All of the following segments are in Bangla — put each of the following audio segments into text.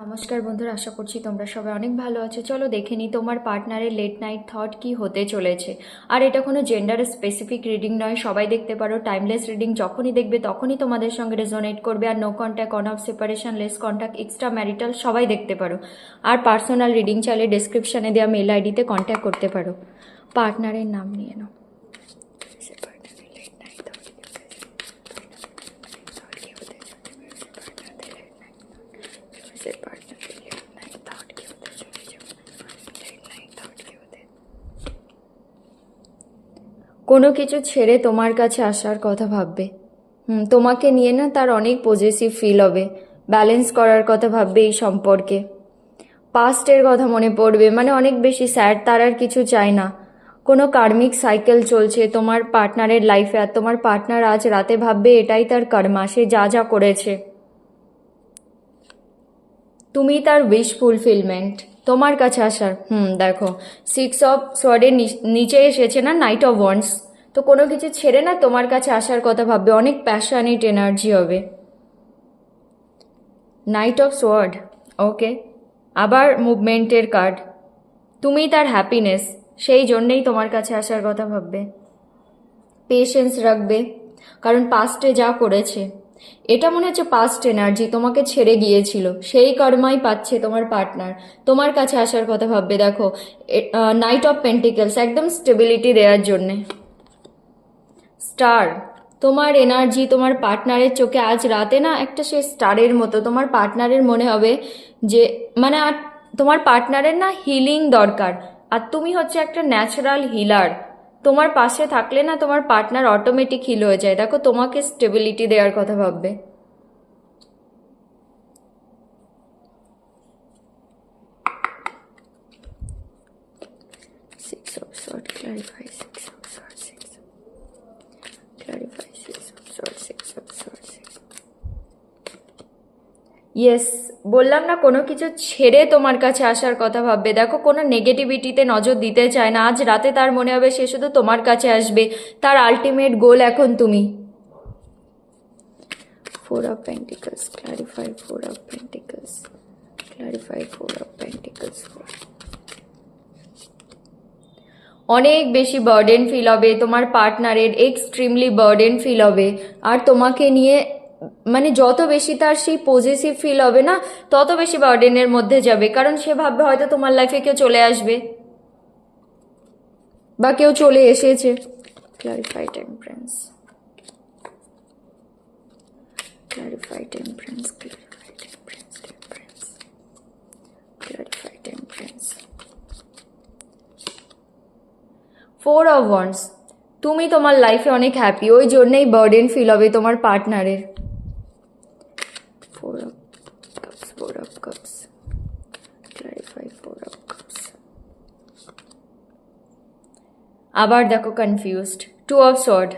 নমস্কার বন্ধুরা, আশা করছি তোমরা সবাই অনেক ভালো আছো। চলো দেখে নিই তোমার পার্টনারের লেট নাইট থট কি হতে চলেছে। আর এটা কোনো জেন্ডার স্পেসিফিক রিডিং নয়, সবাই দেখতে পারো। টাইমলেস রিডিং, যখনই দেখবে তখনই তোমাদের সঙ্গে রেজোনেট করবে। আর no contact, on off separation, less contact, extra marital সবাই দেখতে পারো। আর পার্সোনাল রিডিং চাইলে ডিসক্রিপশানে দেওয়া মেল আইডিতে কন্ট্যাক্ট করতে পারো। পার্টনারের নাম নিয়ে নাও। কোনো কিছু ছেড়ে তোমার কাছে আসার কথা ভাববে। তোমাকে নিয়ে না তার অনেক পজেসিভ ফিল হবে। ব্যালেন্স করার কথা ভাববে এই সম্পর্কে। পাস্টের কথা মনে পড়বে, মানে অনেক বেশি স্যাড, তার আর কিছু চাই না। কোনো কার্মিক সাইকেল চলছে তোমার পার্টনারের লাইফে, আর তোমার পার্টনার আজ রাতে ভাববে এটাই তার কর্মা, সে যা যা করেছে। তুমি তার উইশ ফুলফিলমেন্ট, তোমার কাছে আসার। দেখো, 6 অফ সোয়ার্ডের নিচে এসেছে না, নাইট অফ ওয়ান্ডস। তো কোনো কিছু ছেড়ে না তোমার কাছে আসার কথা ভাববে, অনেক প্যাশনেট এনার্জি হবে। নাইট অফ সোয়ার্ড, ওকে। আবার মুভমেন্টের কার্ড। তুমি তার হ্যাপিনেস, সেই জন্যেই তোমার কাছে আসার কথা ভাববে। পেশেন্স রাখবে, কারণ পাস্টে যা করেছে, এটা মনে হচ্ছে পাস্ট এনার্জি, তোমাকে ছেড়ে গিয়েছিল, সেই কর্মাই পাচ্ছে তোমার পার্টনার। তোমার কাছে আসার কথা ভাববে। দেখো, নাইট অফ পেন্টিকলস, একদম স্টেবিলিটি দেওয়ার জন্যে। স্টার, তোমার এনার্জি তোমার পার্টনারের চোখে আজ রাতে না একটা সে স্টারের মতো। তোমার পার্টনারের মনে হবে যে, মানে আর তোমার পার্টনারের না হিলিং দরকার, আর তুমি হচ্ছে একটা ন্যাচারাল হিলার। তোমার পাশে থাকলে না তোমার পার্টনার অটোমেটিক হিল হয়ে যায়। দেখো, তোমাকে স্টেবিলিটি দেওয়ার কথা ভাববে। Six of Swords, clarify. Six of Swords, six. Clarify. Six of Swords, six of Swords, six. Yes, বললাম না কোনো কিছু ছেড়ে তোমার কাছে আসার কথা ভাববে। দেখো, কোনো নেগেটিভিটিতে নজর দিতে চায় না। আজ রাতে তার মনে হবে সে শুধু তোমার কাছে আসবে, তার আলটিমেট গোল এখন তুমি। 4 of Pentacles, clarify. 4 of Pentacles, clarify. 4 of Pentacles. অনেক বেশি বার্ডেন ফিল হবে তোমার পার্টনারের, এক্সট্রিমলি বার্ডেন ফিল হবে। আর তোমাকে নিয়ে মানে যত বেশি তার সেই পজেসিভ ফিল হবে না, তত বেশি বার্ডেনের মধ্যে যাবে। কারণ সে ভাববে হয়তো তোমার লাইফে কেউ চলে আসবে, বা কেউ চলে এসেছে। Clarify temperance, clarify temperance, clarify temperance, temperance, clarify temperance. 4 of wands, তুমি তোমার লাইফে অনেক হ্যাপি, ওই জন্যেই বার্ডেন ফিল হবে তোমার পার্টনারের। 4 of Cups, 4 of Cups, clarify. 4 of Cups. আবার দেখো confused. 2 of Sword,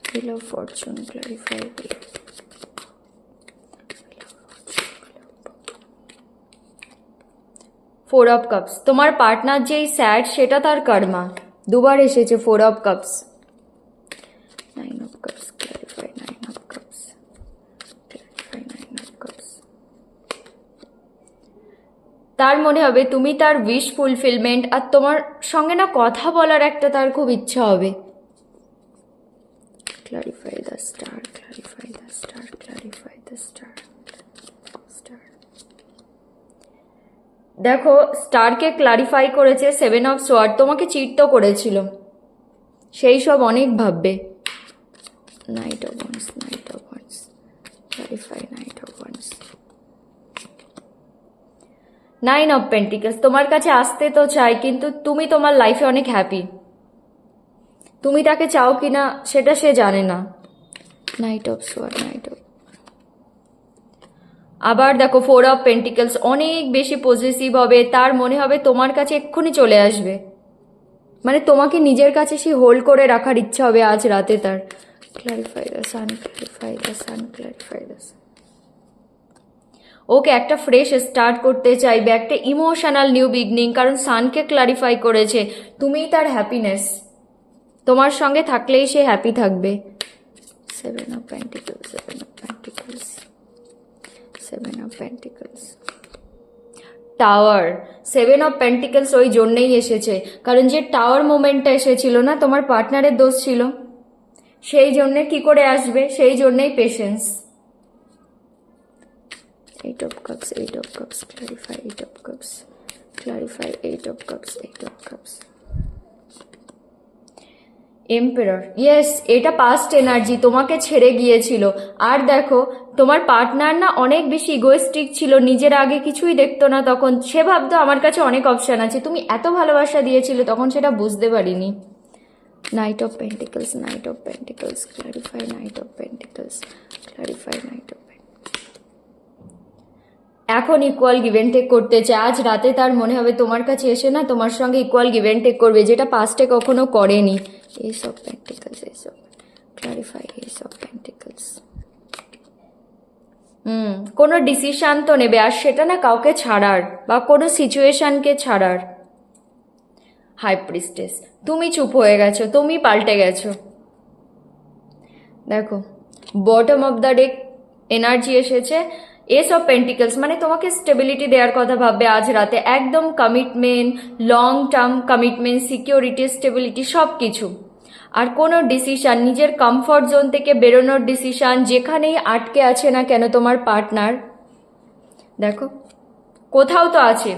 Wheel of Fortune, clarify. 4 of Cups, তোমার পার্টনার যেই স্যাড সেটা তার কর্মা। দুবার এসেছে 4 of Cups. 9 of Cups, clarify. 9 of Cups, clarify. 9 of Cups. তার মনে হবে তুমি তার উইশ ফুলফিলমেন্ট, আর তোমার সঙ্গে না কথা বলার একটা তার খুব ইচ্ছা হবে। Clarify the star, clarify the star, clarify the star, star. দেখো, স্টারকে ক্লারিফাই করেছে 7 অফ সোয়ার্ড, তোমাকে চিট তো করেছিল, সেই সব অনেক ভাববে। Night of wands, night of wands, clarify. Night of wands. 9 of pentacles, তোমার কাছে আসতে তো চাই, কিন্তু তুমি তোমার লাইফে অনেক হ্যাপি। তুমি তাকে চাও কিনা সেটা সে জানে না। Night of sword, night of. আবার দেখো 4 অফ পেন্টিকলস, অনেক বেশি পজিটিভ হবে, তার মনে হবে তোমার কাছে এক্ষুনি চলে আসবে, মানে তোমাকে নিজের কাছে সে হোল্ড করে রাখার ইচ্ছা হবে আজ রাতে তার। Clarify the sun, clarify the sun, clarify the sun. Okay একটা ফ্রেশ স্টার্ট করতে চাইবে, একটা ইমোশনাল নিউ বিগনিং, কারণ সানকে ক্লারিফাই করেছে তুমিই তার হ্যাপিনেস। তোমার সঙ্গে থাকলেই সে হ্যাপি থাকবে। 7 of Pentacles, 7 of Pentacles. Tower, 7 of pentacles ওই জন্যেই এসেছে, কারণ যে টাওয়ার মোমেন্টটা এসেছিল না, তোমার পার্টনারের দোষ ছিল, সেই জন্যে কি করে আসবে, সেই জন্যেই patience. 8 of cups, 8 of cups, clarify 8 of cups, clarify 8 of cups, 8 of cups. Emperor, yes, এটা পাস্ট এনার্জি, তোমাকে ছেড়ে গিয়েছিল। আর দেখো, তোমার পার্টনার না অনেক বেশি ইগোয়েস্টিক ছিল, নিজের আগে কিছুই দেখতো না, তখন সে ভাবতো আমার কাছে অনেক অপশান আছে, তুমি এত ভালোবাসা দিয়েছিলে, তখন সেটা বুঝতে পারিনি। Night of pentacles, night of pentacles, clarify night of pentacles, clarify night of. এখন ইকুয়াল গিভ অ্যান্ড টেক করতে চায়, আজ রাতে তার মনে হবে তোমার কাছে এসে না তোমার সঙ্গে ইকুয়াল গিভ অ্যান্ড টেক করবে, যেটা পাস্টে কখনো করেনি। S of pentacles, S of, clarify S of pentacles. কোনো ডিসিশন তো নেবে, আর সেটা না কাউকে ছাড়ার বা কোনো সিচুয়েশনকে ছাড়ার। হাই প্রিস্টেস, তুমি চুপ হয়ে গেছো, তুমি পাল্টে গেছো। দেখো, bottom of the deck energy এসেছে এস অফ পেন্টিকলস, মানে তোমাকে স্টেবিলিটি দেওয়ার কথা ভাববে আজ রাতে, একদম commitment, long term commitment, security, stability সব কিছু। আর কোনো ডিসিশন, নিজের কমফর্ট জোন থেকে বেরোনোর ডিসিশন, যেখানেই আটকে আছে না কেন তোমার পার্টনার, দেখো কোথাও তো আছে,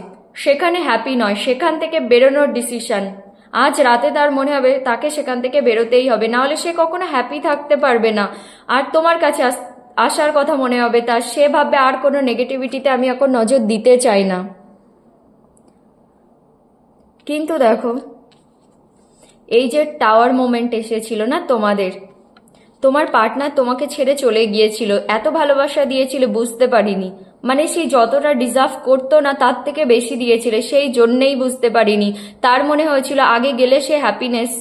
সেখানে হ্যাপি নয়, সেখান থেকে বেরোনোর ডিসিশন। আজ রাতে তার মনে হবে তাকে সেখান থেকে বেরোতেই হবে, না হলে সে কখনো হ্যাপি থাকতে পারবে না। আর তোমার কাছে আসার কথা মনে হবে তার, সে ভাববে আর কোনো নেগেটিভিটিতে আমি এখন নজর দিতে চাই না। কিন্তু দেখো, এই যে টাওয়ার মোমেন্ট এসেছিল না তোমাদের, তোমার পার্টনার তোমাকে ছেড়ে চলে গিয়েছিল, এত ভালোবাসা দিয়েছিল বুঝতে পারিনি, মানে সেই যতটা ডিজার্ভ করতো না তার থেকে বেশি দিয়েছিল, সেই জন্যেই বুঝতে পারিনি। তার মনে হয়েছিল আগে গেলে সে হ্যাপিনেস,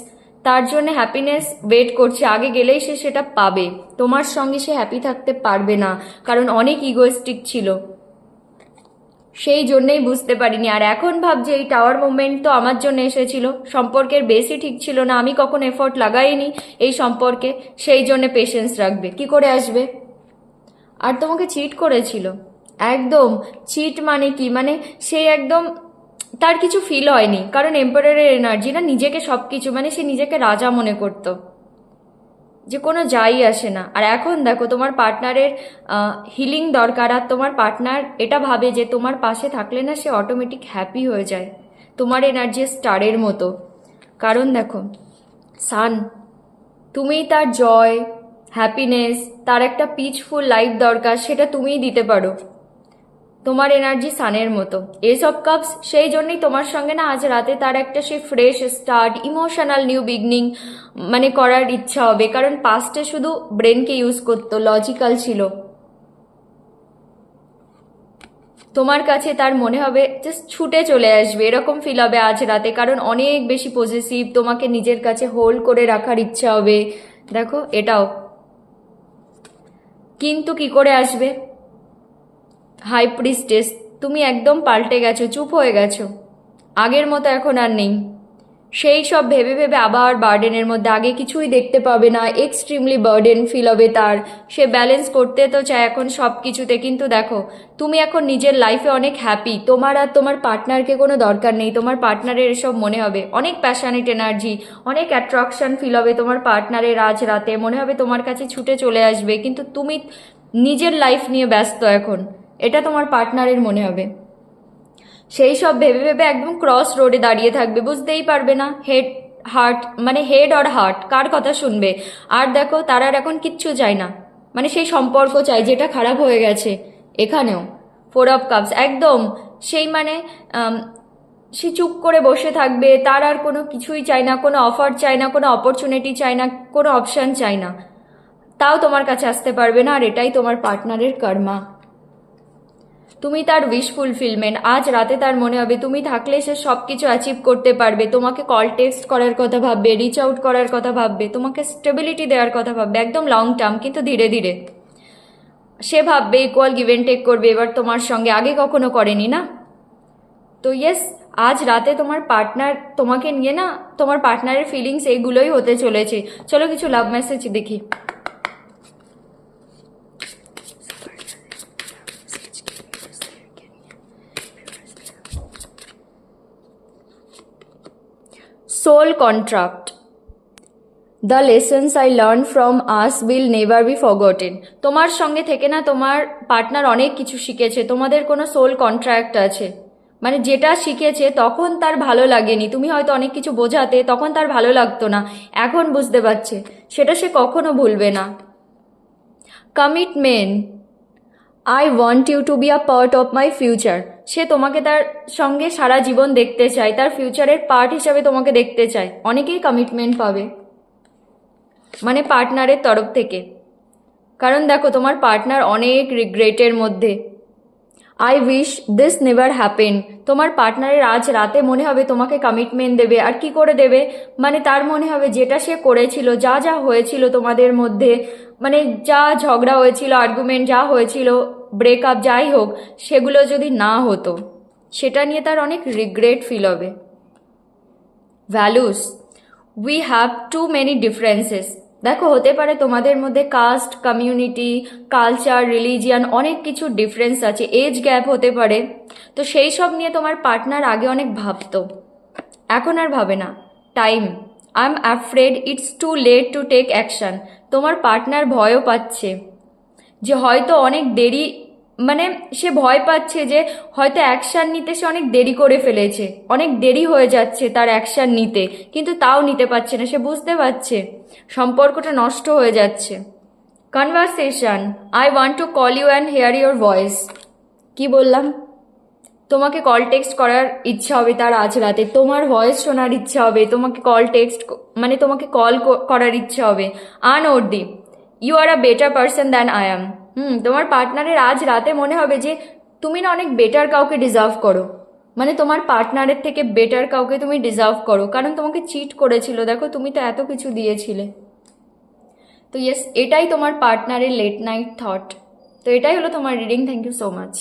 তার জন্য হ্যাপিনেস ওয়েট করছে, আগে গেলেই সে সেটা পাবে, তোমার সঙ্গে সে হ্যাপি থাকতে পারবে না, কারণ অনেক ইগোয়েস্টিক ছিল, সেই জন্যেই বুঝতে পারিনি। আর এখন ভাবছে এই টাওয়ার মুভমেন্ট তো আমার জন্য এসেছিল, সম্পর্কের বেশি ঠিক ছিল না, আমি কখনো এফোর্ট লাগাইনি এই সম্পর্কে, সেই জন্য পেশেন্স রাখবে, কি করে আসবে। আর তোমাকে চিট করেছিল, একদম চিট মানে কি, মানে সে একদম তার কিছু ফিল হয়নি, কারণ এম্পায়ারের এনার্জি না, নিজেকে সব কিছু, মানে সে নিজেকে রাজা মনে করতো, যে কোনো যাই আসে না। আর এখন দেখো তোমার পার্টনারের হিলিং দরকার, আর তোমার পার্টনার এটা ভাবে যে তোমার পাশে থাকলে না সে অটোমেটিক হ্যাপি হয়ে যায়, তোমার এনার্জি স্টারের মতো। কারণ দেখো, সান, তুমি তার জয়, হ্যাপিনেস, তার একটা পিসফুল লাইফ দরকার, সেটা তুমিই দিতে পারো, তোমার এনার্জি সানের মতো। এস অফ কাপস, সেই জন্যই তোমার সঙ্গে না আজ রাতে তার একটা সেই fresh start, emotional new beginning মানে করার ইচ্ছা হবে, কারণ পাস্টে শুধু ব্রেনকে ইউজ করতো, লজিক্যাল ছিল, তোমার কাছে তার মনে হবে জাস্ট ছুটে চলে আসবে, এরকম ফিল হবে আজ রাতে, কারণ অনেক বেশি পজিটিভ, তোমাকে নিজের কাছে হোল্ড করে রাখার ইচ্ছা হবে। দেখো এটাও, কিন্তু কি করে আসবে, হাই প্রিস্টেস, তুমি একদম পাল্টে গেছো, চুপ হয়ে গেছো, আগের মতো এখন আর নেই, সেই সব ভেবে ভেবে আবার বার্ডেনের মধ্যে, আগে কিছুই দেখতে পাবে না, এক্সট্রিমলি বার্ডেন ফিল হবে তার, সে ব্যালেন্স করতে তো চায় এখন সব কিছুতে, কিন্তু দেখো তুমি এখন নিজের লাইফে অনেক হ্যাপি, তোমার আর তোমার পার্টনারকে কোনো দরকার নেই, তোমার পার্টনারের এসব মনে হবে, অনেক প্যাশনেট এনার্জি, অনেক অ্যাট্রাকশন ফিল হবে তোমার পার্টনারের আজ রাতে, মনে হবে তোমার কাছে ছুটে চলে আসবে, কিন্তু তুমি নিজের লাইফ নিয়ে ব্যস্ত এখন, এটা তোমার পার্টনারের মনে হবে। সেই সব ভেবে ভেবে একদম ক্রস রোডে দাঁড়িয়ে থাকবে, বুঝতেই পারবে না হেড হার্ট, মানে হেড আর হার্ট কার কথা শুনবে। আর দেখো তার আর এখন কিচ্ছু চাই না, মানে সেই সম্পর্ক চাই যেটা খারাপ হয়ে গেছে। এখানেও 4 অফ কাপস, একদম সেই মানে সে চুপ করে বসে থাকবে, তার আর কোনো কিছুই চাই না, কোনো অফার চাই না, কোনো অপরচুনিটি চাই না, কোনো অপশান চাই না, তাও তোমার কাছে আসতে পারবে না, আর এটাই তোমার পার্টনারের কর্মা। তুমি তার উইশ ফুলফিলমেন্ট, আজ রাতে তার মনে হবে তুমি থাকলে সে সব কিছু অ্যাচিভ করতে পারবে, তোমাকে কল টেক্সট করার কথা ভাববে, রিচ আউট করার কথা ভাববে, তোমাকে স্টেবিলিটি দেওয়ার কথা ভাববে, একদম লং টার্ম, কিন্তু ধীরে ধীরে সে ভাববে ইকুয়াল গিভ অ্যান্ড টেক করবে এবার তোমার সঙ্গে, আগে কখনো করেনি না। তো ইয়েস, আজ রাতে তোমার পার্টনার তোমাকে নিয়ে না, তোমার পার্টনারের ফিলিংস এইগুলোই হতে চলেছে। চলো কিছু লাভ মেসেজ দেখি। Soul contract, the lessons I learn from us will never be forgotten. তোমার সঙ্গে থেকে না তোমার পার্টনার অনেক কিছু শিখেছে, তোমাদের কোনো সোল কন্ট্রাক্ট আছে, মানে যেটা শিখেছে তখন তার ভালো লাগেনি, তুমি হয়তো অনেক কিছু বোঝাতে তখন তার ভালো লাগতো না, এখন বুঝতে পারছে, সেটা সে কখনো ভুলবে না। Commitment, I want you to be a part of my future, সে তোমাকে তার সঙ্গে সারা জীবন দেখতে চায়, তার ফিউচারের পার্ট হিসাবে তোমাকে দেখতে চায়। অনেকেই কমিটমেন্ট পাবে, মানে পার্টনারের তরফ থেকে, কারণ দেখো তোমার পার্টনার অনেক রিগ্রেটের মধ্যে। I wish this never happen, তোমার পার্টনারের আজ রাতে মনে হবে তোমাকে কমিটমেন্ট দেবে, আর কি করে দেবে, মানে তার মনে হবে যেটা সে করেছিল, যা যা হয়েছিল তোমাদের মধ্যে, মানে যা ঝগড়া হয়েছিল, আর্গুমেন্ট যা হয়েছিল, ব্রেকআপ যাই হোক, সেগুলো যদি না হতো, সেটা নিয়ে তার অনেক রিগ্রেট ফিল হবে। Values, we have to many differences, দেখো হতে পারে তোমাদের মধ্যে কাস্ট, কমিউনিটি, কালচার, রিলিজিয়ান অনেক কিছু ডিফারেন্স আছে, এজ গ্যাপ হতে পারে, তো সেই সব নিয়ে তোমার পার্টনার আগে অনেক ভাবতো, এখন আর ভাবে না। Time, I am afraid it's too late to take action, তোমার পার্টনার ভয়ও পাচ্ছে যে হয়তো অনেক দেরি, মানে সে ভয় পাচ্ছে যে হয়তো অ্যাকশান নিতে সে অনেক দেরি করে ফেলেছে, অনেক দেরি হয়ে যাচ্ছে তার অ্যাকশান নিতে, কিন্তু তাও নিতে পারছে না, সে বুঝতে পারছে সম্পর্কটা নষ্ট হয়ে যাচ্ছে। Conversation, I want to call you and hear your voice, কি বললাম, তোমাকে কল টেক্সট করার ইচ্ছা হবে তার আজ রাতে, তোমার ভয়েস শোনার ইচ্ছা হবে, তোমাকে কল টেক্সট মানে তোমাকে কল করার ইচ্ছা হবে। Unworthy, you are a better person than I am, তোমার পার্টনারের আজ রাতে মনে হবে যে তুমি না অনেক বেটার কাউকে ডিজার্ভ করো, মানে তোমার পার্টনারের থেকে বেটার কাউকে তুমি ডিজার্ভ করো, কারণ তোমাকে চিট করেছিল, দেখো তুমি তো এত কিছু দিয়েছিলে। তো ইয়েস, এটাই তোমার পার্টনারের লেট নাইট থট। তো এটাই হলো তোমার reading. Thank you so much.